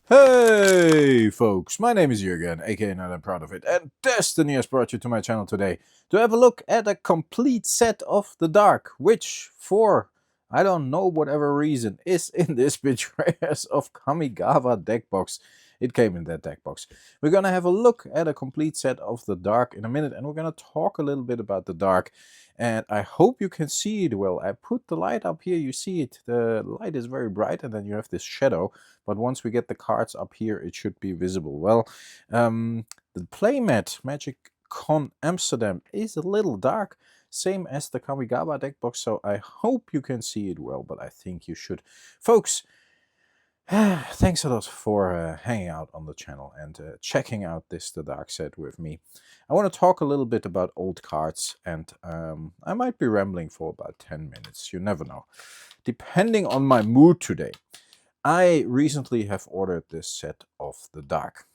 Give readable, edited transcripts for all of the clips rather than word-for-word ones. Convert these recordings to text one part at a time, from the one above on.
Hey folks, my name is Jürgen, aka and I'm proud of it, and Destiny has brought you to my channel today to have a look at a complete set of the Dark, which for, I don't know whatever reason, is in this Betrayers of Kamigawa deck box. It came in that deck box. We're gonna have a look at a complete set of the Dark in a minute, and we're gonna talk a little bit about the Dark. And I hope you can see it well. I put the light up here, you see it. The light is very bright, and then you have this shadow. But once we get the cards up here, it should be visible. Well, the playmat Magic Con Amsterdam is a little dark, same as the Kamigawa deck box, so I hope you can see it well, but I think you should. Folks, thanks a lot for hanging out on the channel and checking out the Dark set with me. I want to talk a little bit about old cards, and I might be rambling for about 10 minutes, you never know, depending on my mood today. I recently have ordered this set of the Dark.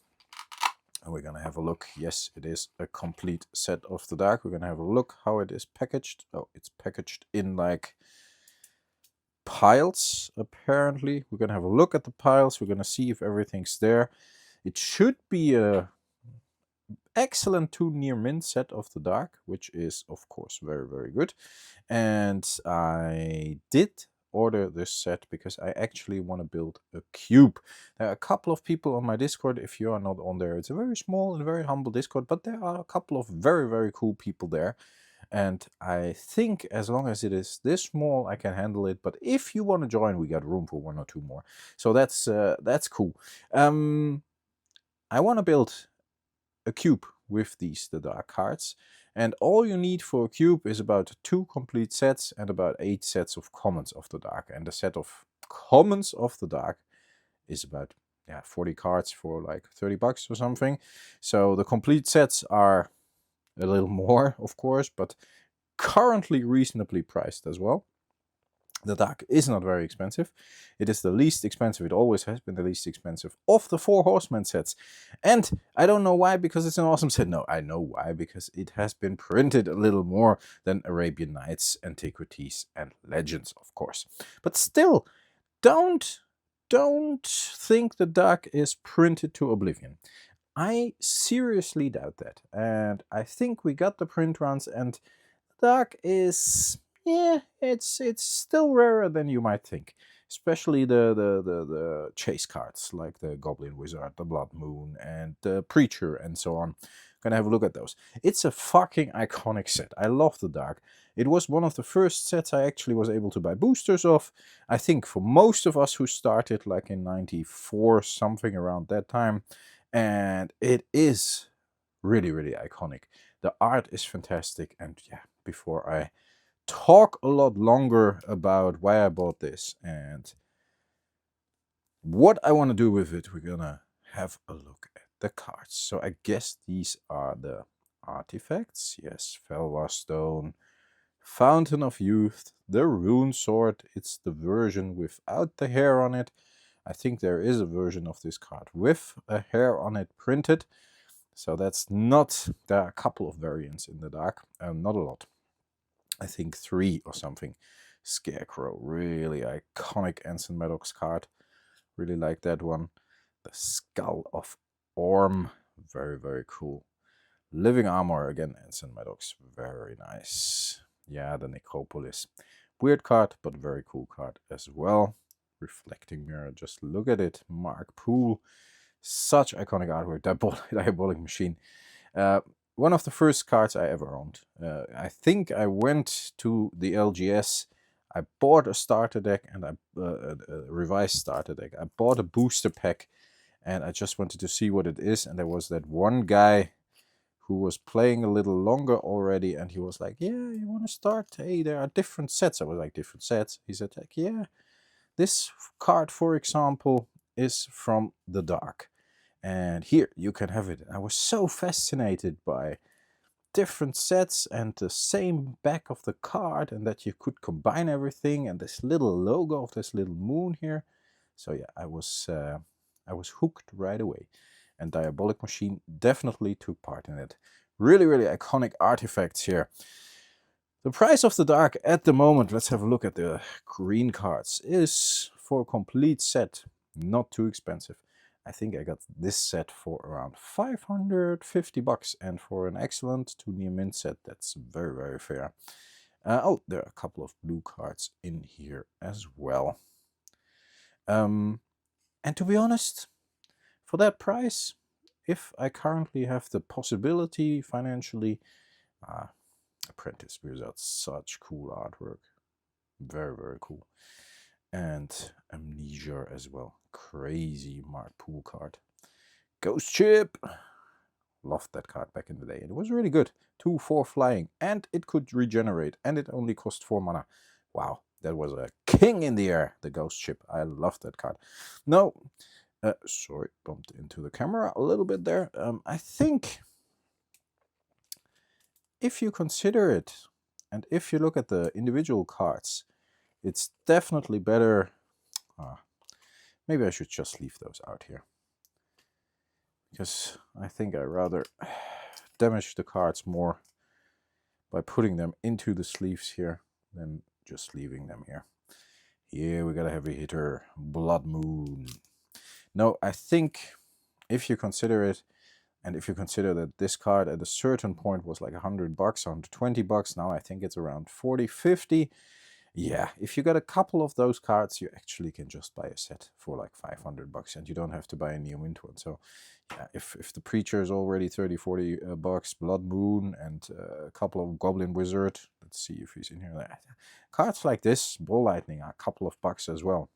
And we're gonna have a look. Yes, it is a complete set of the Dark. We're gonna have a look how it is packaged. Oh, it's packaged in like piles, apparently. We're gonna have a look at the piles. We're gonna see if everything's there. It should be a excellent 2 near mint set of the Dark, which is of course very, very good. And I did order this set because I actually want to build a cube. There are a couple of people on my Discord. If you are not on there, it's a very small and very humble Discord, but there are a couple of very, very cool people there. And I think as long as it is this small, I can handle it. But if you want to join, we got room for 1 or 2 more. So that's cool. I want to build a cube with the Dark cards. And all you need for a cube is about 2 complete sets and about 8 sets of commons of the Dark. And the set of commons of the Dark is about 40 cards for like 30 bucks or something. So the complete sets are a little more, of course, but currently reasonably priced as well. The Dark is not very expensive. It is the least expensive. It always has been the least expensive of the 4 Horsemen sets. And I don't know why, because it's an awesome set. No, I know why, because it has been printed a little more than Arabian Nights, Antiquities, and Legends, of course. But still, don't think the Dark is printed to oblivion. I seriously doubt that. And I think we got the print runs, and Dark is, yeah, it's still rarer than you might think. Especially the chase cards, like the Goblin Wizard, the Blood Moon, and the Preacher, and so on. Gonna have a look at those. It's a fucking iconic set. I love the Dark. It was one of the first sets I actually was able to buy boosters of. I think for most of us who started like in 94, something around that time. And it is really, really iconic. The art is fantastic, and yeah, before I talk a lot longer about why I bought this and what I want to do with it, we're gonna have a look at the cards. So I guess these are the artifacts. Yes, Felwa Stone, Fountain of Youth, the Rune Sword. It's the version without the hair on it. I think there is a version of this card with a hair on it printed. So that's not, there are a couple of variants in the Dark, not a lot. I think 3 or something. Scarecrow, really iconic Anson Maddox card. Really like that one. The Skull of Orm, very, very cool. Living Armor, again, Anson Maddox, very nice. Yeah, the Necropolis. Weird card, but very cool card as well. Reflecting Mirror, just look at it. Mark Poole, such iconic artwork. Diabolic Machine. One of the first cards I ever owned. I think I went to the LGS. I bought a starter deck and a revised starter deck. I bought a booster pack and I just wanted to see what it is. And there was that one guy who was playing a little longer already, and he was like, yeah, you want to start? Hey, there are different sets. I was like, different sets? He said, like, yeah, this card, for example, is from the Dark. And here, you can have it. I was so fascinated by different sets and the same back of the card, and that you could combine everything, and this little logo of this little moon here. So yeah, I was hooked right away. And Diabolic Machine definitely took part in it. Really, really iconic artifacts here. The price of the Dark at the moment, let's have a look at the green cards, is for a complete set not too expensive. I think I got this set for around 550 bucks, and for an excellent to near mint set, that's very, very fair. Oh, there are a couple of blue cards in here as well. And to be honest, for that price, if I currently have the possibility financially, Apprentice Wizards, such cool artwork. Very, very cool. And Amnesia as well. Crazy Mark Pool card. Ghost Ship. Loved that card back in the day. And it was really good. 2/4 flying. And it could regenerate. And it only cost 4 mana. Wow. That was a king in the air. The Ghost Ship. I loved that card. No. Sorry. Bumped into the camera a little bit there. I think if you consider it, and if you look at the individual cards, it's definitely better. Maybe I should just leave those out here, because I think I rather damage the cards more by putting them into the sleeves here than just leaving them here. Here we got a heavy hitter, Blood Moon. No, I think if you consider it, and if you consider that this card at a certain point was like 100 bucks, 120 bucks, now I think it's around 40, 50. Yeah, if you got a couple of those cards, you actually can just buy a set for like 500 bucks, and you don't have to buy a Neo Mint one. So yeah, if the Preacher is already 30, 40 bucks, Blood Moon, and a couple of Goblin Wizard, let's see if he's in here. Cards like this, Ball Lightning, are a couple of bucks as well.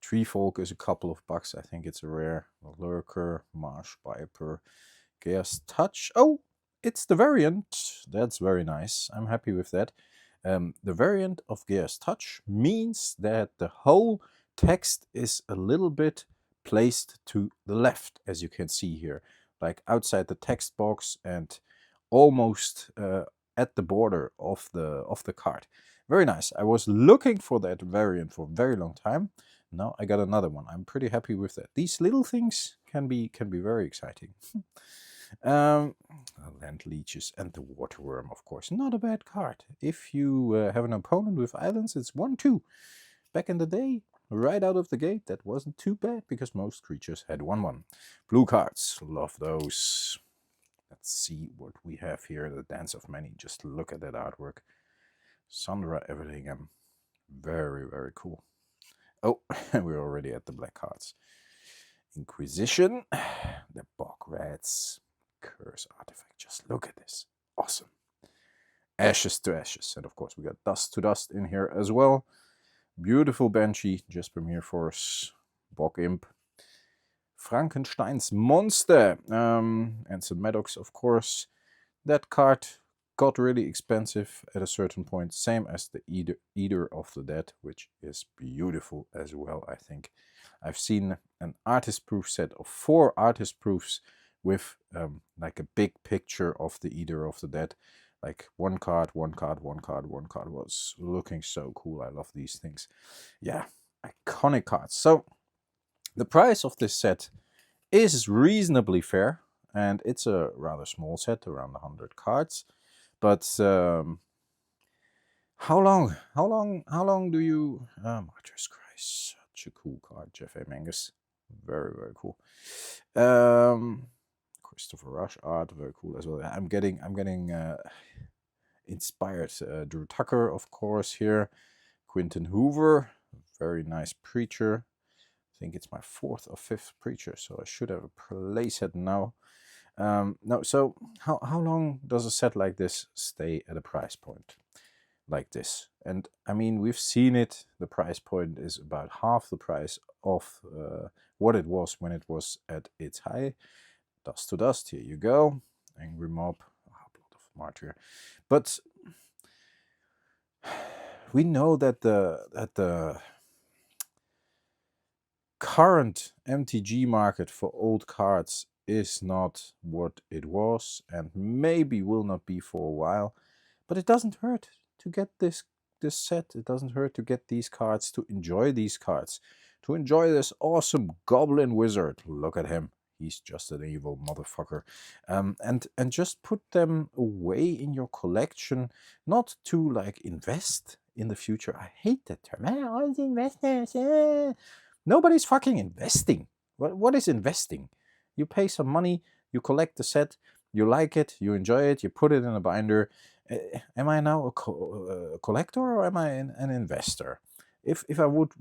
Tree Folk is a couple of bucks. I think it's a rare. Lurker, Marsh Viper, Gear's Touch. Oh, it's the variant. That's very nice. I'm happy with that. The variant of Gear's Touch means that the whole text is a little bit placed to the left, as you can see here, like outside the text box and almost at the border of the card. Very nice. I was looking for that variant for a very long time. Now I got another one. I'm pretty happy with that. These little things can be very exciting. Land Leeches and the Waterworm, of course. Not a bad card. If you have an opponent with islands, it's 1/2. Back in the day, right out of the gate, that wasn't too bad because most creatures had 1/1. Blue cards, love those. Let's see what we have here. The Dance of Many. Just look at that artwork. Sandra Everingham. Very, very cool. Oh, we're already at the black cards. Inquisition, the Bog Rats, Curse Artifact. Just look at this. Awesome. Ashes to Ashes. And of course, we got Dust to Dust in here as well. Beautiful Banshee, just Premier Force, Bog Imp. Frankenstein's Monster, and some Maddox, of course. That card got really expensive at a certain point, same as the Eater of the Dead, which is beautiful as well, I think. I've seen an artist proof set of 4 artist proofs with like a big picture of the Eater of the Dead. Like one card, one card, one card, one card. Was looking so cool. I love these things. Yeah, iconic cards. So the price of this set is reasonably fair, and it's a rather small set, around 100 cards. But how long do you... Mailadress, Christ, such a cool card. Jeff A. Mangus, very, very cool. Christopher Rush art, very cool as well. I'm getting inspired. Drew Tucker, of course, here. Quinton Hoover, very nice Preacher. I think it's my 4th or 5th Preacher, so I should have a playset now. No, so how long does a set like this stay at a price point like this? And I mean, we've seen it. The price point is about half the price of what it was when it was at its high. Dust to Dust, here you go. Angry Mob, Blood of Martyr. But we know that the current MTG market for old cards is not what it was, and maybe will not be for a while. But it doesn't hurt to get this set. It doesn't hurt to get these cards, to enjoy these cards, to enjoy this awesome Goblin Wizard. Look at him. He's just an evil motherfucker. And just put them away in your collection, not to like invest in the future. I hate that term. All the investors. Nobody's fucking investing. What is investing? You pay some money, you collect the set, you like it, you enjoy it, you put it in a binder. Am I now a collector or am I an investor? If I would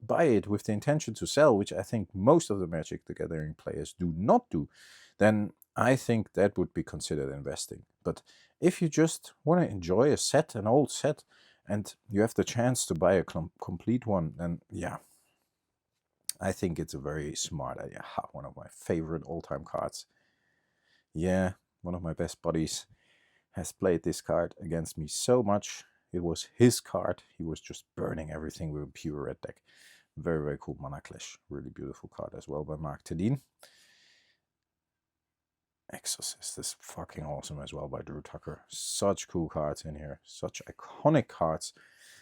buy it with the intention to sell, which I think most of the Magic the Gathering players do not do, then I think that would be considered investing. But if you just want to enjoy a set, an old set, and you have the chance to buy a complete one, then yeah, I think it's a very smart idea. Ha, one of my favorite all-time cards. Yeah, one of my best buddies has played this card against me so much. It was his card. He was just burning everything with a pure red deck. Very, very cool mana clash. Really beautiful card as well by Mark Tedin. Exorcist is fucking awesome as well by Drew Tucker. Such cool cards in here. Such iconic cards.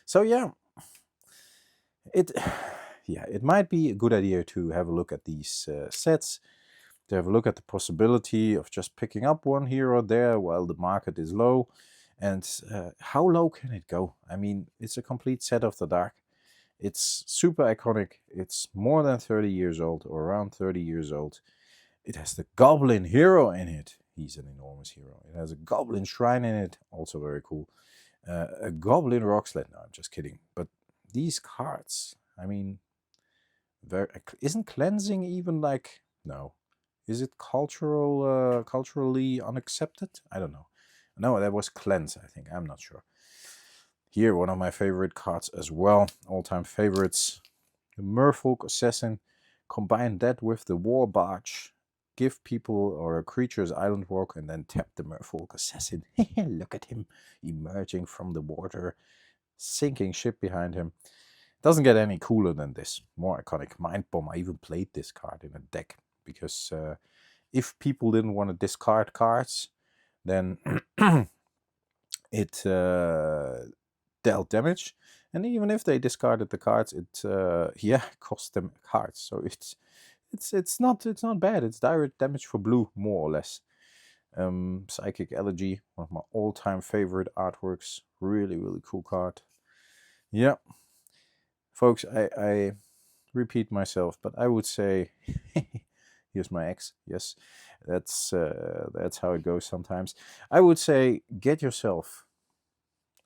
So yeah, it might be a good idea to have a look at these sets, to have a look at the possibility of just picking up one here or there while the market is low. And how low can it go? I mean, it's a complete set of the dark. It's super iconic. It's more than 30 years old, or around 30 years old. It has the Goblin Hero in it. He's an enormous hero. It has a Goblin Shrine in it. Also very cool. A Goblin Rock Sled. No, I'm just kidding. But these cards, I mean, isn't cleansing even like... No. Is it culturally unaccepted? I don't know. No, that was cleanse, I think. I'm not sure. Here, one of my favorite cards as well. All-time favorites. The Merfolk Assassin. Combine that with the War Barge. Give people or creatures island walk and then tap the Merfolk Assassin. Look at him emerging from the water. Sinking ship behind him. Doesn't get any cooler than this. More iconic. Mind Bomb. I even played this card in a deck. Because if people didn't want to discard cards, then it dealt damage. And even if they discarded the cards, it cost them cards. So it's not bad. It's direct damage for blue, more or less. Psychic Elegy, one of my all-time favorite artworks. Really, really cool card. Yeah. Folks, I repeat myself, but I would say here's my ex. Yes, that's how it goes sometimes. I would say get yourself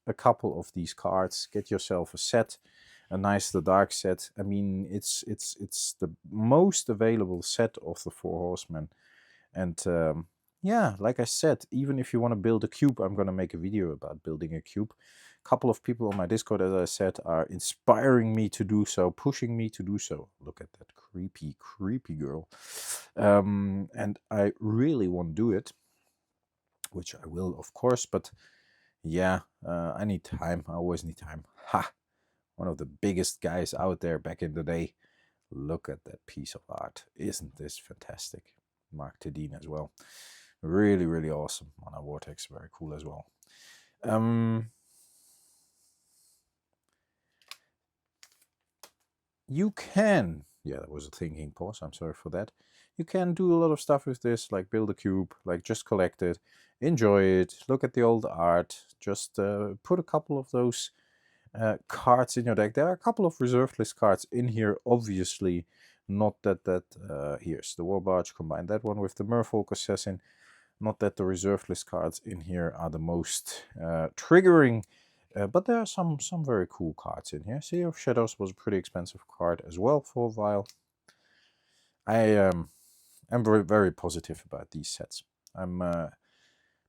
a couple of these cards. Get yourself a set, a nice The Dark set. I mean, it's the most available set of the Four Horsemen. And yeah, like I said, even if you want to build a cube, I'm going to make a video about building a cube. A couple of people on my Discord, as I said, are inspiring me to do so, pushing me to do so. Look at that creepy, creepy girl. And I really want to do it, which I will, of course. But yeah, I need time. I always need time. Ha! One of the biggest guys out there back in the day. Look at that piece of art. Isn't this fantastic? Mark Tedin as well. Really, really awesome. Mana Vortex, very cool as well. You can, yeah, that was a thinking pause, I'm sorry for that. You can do a lot of stuff with this, like build a cube, like just collect it, enjoy it, look at the old art, just put a couple of those cards in your deck. There are a couple of reserved list cards in here, obviously. Not that here's the War Barge, combine that one with the Merfolk Assassin. Not that the reserved list cards in here are the most triggering, but there are some very cool cards in here. Sea of Shadows was a pretty expensive card as well for a while. I am very, very positive about these sets. I'm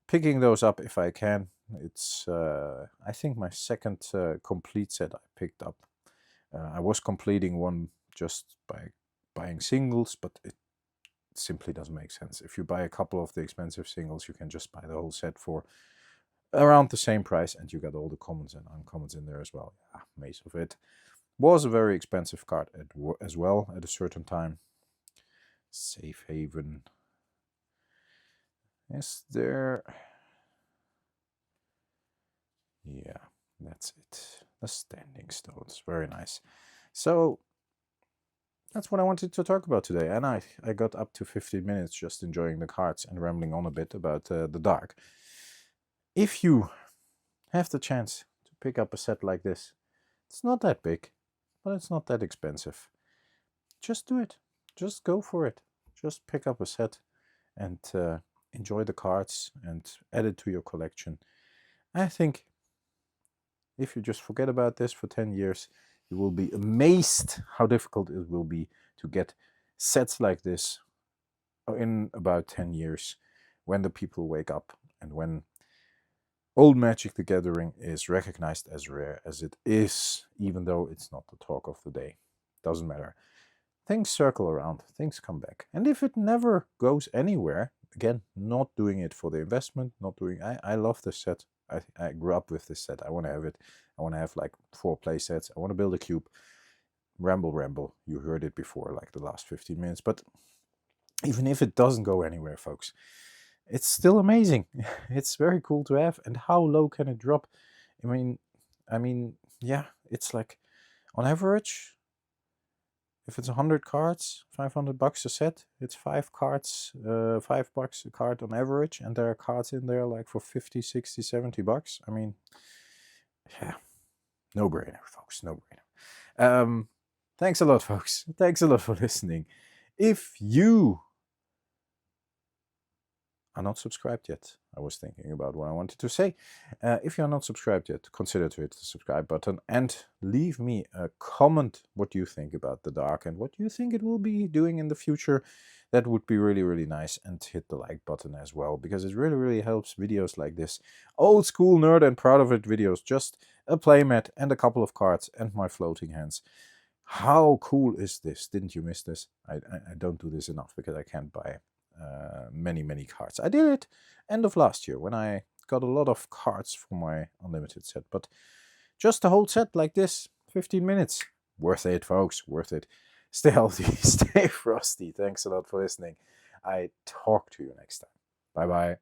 picking those up if I can. It's I think my second complete set I picked up. I was completing one just by buying singles, but it simply doesn't make sense. If you buy a couple of the expensive singles, you can just buy the whole set for around the same price, and you got all the commons and uncommons in there as well. Yeah, Maze of It was a very expensive card as well at a certain time. Safe Haven. Is there... Yeah, that's it. The Standing Stones. Very nice. So that's what I wanted to talk about today. And I got up to 15 minutes just enjoying the cards and rambling on a bit about the dark. If you have the chance to pick up a set like this, it's not that big, but it's not that expensive. just do it. Just go for it. Just pick up a set and enjoy the cards and add it to your collection. I think if you just forget about this for 10 years, you will be amazed how difficult it will be to get sets like this in about 10 years when the people wake up and when old Magic the Gathering is recognized as rare as it is, even though it's not the talk of the day. Doesn't matter. Things circle around, things come back. And if it never goes anywhere, again, not doing it for the investment, not doing... I love this set. I grew up with this set. I want to have it. I want to have like 4 play sets. I want to build a cube. Ramble. You heard it before, like the last 15 minutes. But even if it doesn't go anywhere, folks, it's still amazing. It's very cool to have. And how low can it drop? I mean, yeah, it's like on average, if it's 100 cards, $500 a set, it's 5 cards, $5 a card on average. And there are cards in there like for 50, 60, $70. I mean, yeah, no brainer, folks, no brainer. Thanks a lot, folks. Thanks a lot for listening. If you are not subscribed yet, I was thinking about what I wanted to say. If you're not subscribed yet, consider to hit the subscribe button and leave me a comment what you think about the Dark and what you think it will be doing in the future. That would be really, really nice. And hit the like button as well, because it really, really helps videos like this. Old school nerd and proud of it videos. Just a playmat and a couple of cards and my floating hands. How cool is this? Didn't you miss this? I don't do this enough because I can't buy many cards. I did it end of last year when I got a lot of cards for my unlimited set, but just a whole set like this, 15 minutes, worth it, folks, worth it. Stay healthy, stay frosty. Thanks a lot for listening. I talk to you next time. Bye bye.